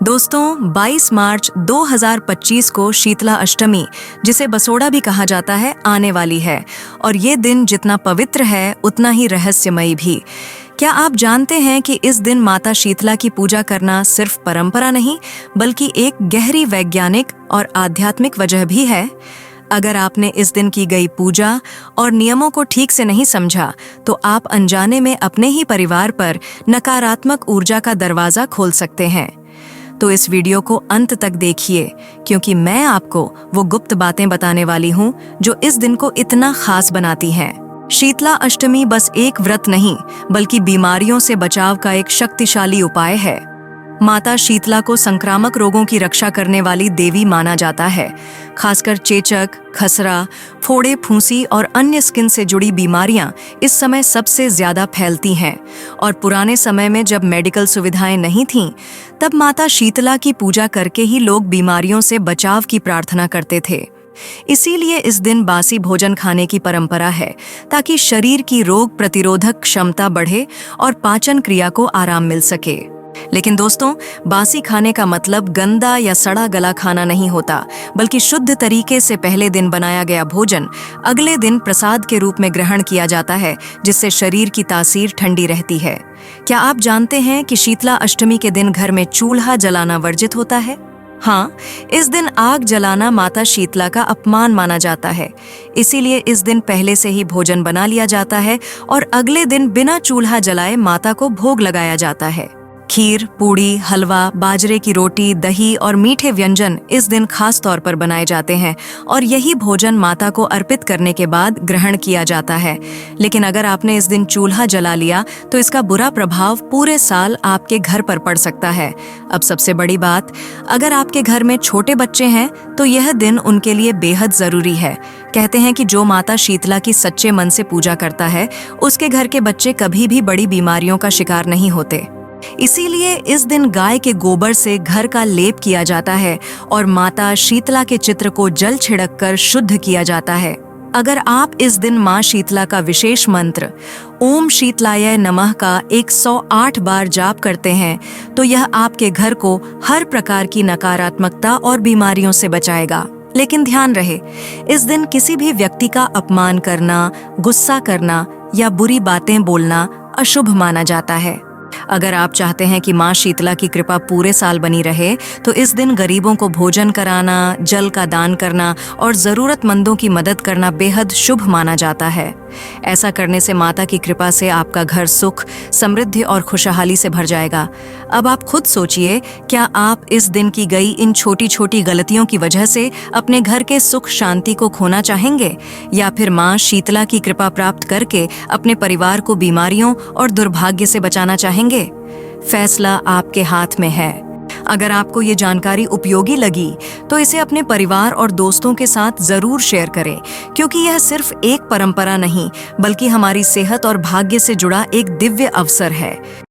दोस्तों 22 मार्च 2025 को शीतला अष्टमी, जिसे बसोड़ा भी कहा जाता है, आने वाली है। और ये दिन जितना पवित्र है उतना ही रहस्यमयी भी। क्या आप जानते हैं कि इस दिन माता शीतला की पूजा करना सिर्फ परंपरा नहीं बल्कि एक गहरी वैज्ञानिक और आध्यात्मिक वजह भी है? अगर आपने इस दिन की गई पूजा और नियमों को ठीक से नहीं समझा तो आप अनजाने में अपने ही परिवार पर नकारात्मक ऊर्जा का दरवाजा खोल सकते हैं। तो इस वीडियो को अंत तक देखिए, क्योंकि मैं आपको वो गुप्त बातें बताने वाली हूँ जो इस दिन को इतना खास बनाती हैं। शीतला अष्टमी बस एक व्रत नहीं बल्कि बीमारियों से बचाव का एक शक्तिशाली उपाय है। माता शीतला को संक्रामक रोगों की रक्षा करने वाली देवी माना जाता है। खासकर चेचक, खसरा, फोड़े, फूंसी और अन्य स्किन से जुड़ी बीमारियां इस समय सबसे ज्यादा फैलती हैं। और पुराने समय में जब मेडिकल सुविधाएं नहीं थीं, तब माता शीतला की पूजा करके ही लोग बीमारियों से बचाव की प्रार्थना करते थे। इसीलिए इस दिन बासी भोजन खाने की परंपरा है, ताकि शरीर की रोग प्रतिरोधक क्षमता बढ़े और पाचन क्रिया को आराम मिल सके। लेकिन दोस्तों, बासी खाने का मतलब गंदा या सड़ा गला खाना नहीं होता, बल्कि शुद्ध तरीके से पहले दिन बनाया गया भोजन अगले दिन प्रसाद के रूप में ग्रहण किया जाता है, जिससे शरीर की तासीर ठंडी रहती है। क्या आप जानते हैं कि शीतला अष्टमी के दिन घर में चूल्हा जलाना वर्जित होता है? हाँ, इस दिन आग जलाना माता शीतला का अपमान माना जाता है। इसीलिए इस दिन पहले से ही भोजन बना लिया जाता है और अगले दिन बिना चूल्हा जलाए माता को भोग लगाया जाता है। खीर, पूड़ी, हलवा, बाजरे की रोटी, दही और मीठे व्यंजन इस दिन खास तौर पर बनाए जाते हैं और यही भोजन माता को अर्पित करने के बाद ग्रहण किया जाता है। लेकिन अगर आपने इस दिन चूल्हा जला लिया तो इसका बुरा प्रभाव पूरे साल आपके घर पर पड़ सकता है। अब सबसे बड़ी बात, अगर आपके घर में छोटे बच्चे हैं तो यह दिन उनके लिए बेहद जरूरी है। कहते हैं कि जो माता शीतला की सच्चे मन से पूजा करता है, उसके घर के बच्चे कभी भी बड़ी बीमारियों का शिकार नहीं होते। इसीलिए इस दिन गाय के गोबर से घर का लेप किया जाता है और माता शीतला के चित्र को जल छिड़ककर शुद्ध किया जाता है। अगर आप इस दिन मां शीतला का विशेष मंत्र ओम शीतलाय नमः का 108 बार जाप करते हैं तो यह आपके घर को हर प्रकार की नकारात्मकता और बीमारियों से बचाएगा। लेकिन ध्यान रहे, इस दिन किसी भी व्यक्ति का अपमान करना, गुस्सा करना या बुरी बातें बोलना अशुभ माना जाता है। अगर आप चाहते हैं कि मां शीतला की कृपा पूरे साल बनी रहे तो इस दिन गरीबों को भोजन कराना, जल का दान करना और जरूरतमंदों की मदद करना बेहद शुभ माना जाता है। ऐसा करने से माता की कृपा से आपका घर सुख, समृद्धि और खुशहाली से भर जाएगा। अब आप खुद सोचिए, क्या आप इस दिन की गई इन छोटी छोटी गलतियों की वजह से अपने घर के सुख शांति को खोना चाहेंगे, या फिर मां शीतला की कृपा प्राप्त करके अपने परिवार को बीमारियों और दुर्भाग्य से बचाना चाहेंगे? फैसला आपके हाथ में है। अगर आपको ये जानकारी उपयोगी लगी तो इसे अपने परिवार और दोस्तों के साथ जरूर शेयर करें, क्योंकि यह सिर्फ एक परंपरा नहीं बल्कि हमारी सेहत और भाग्य से जुड़ा एक दिव्य अवसर है।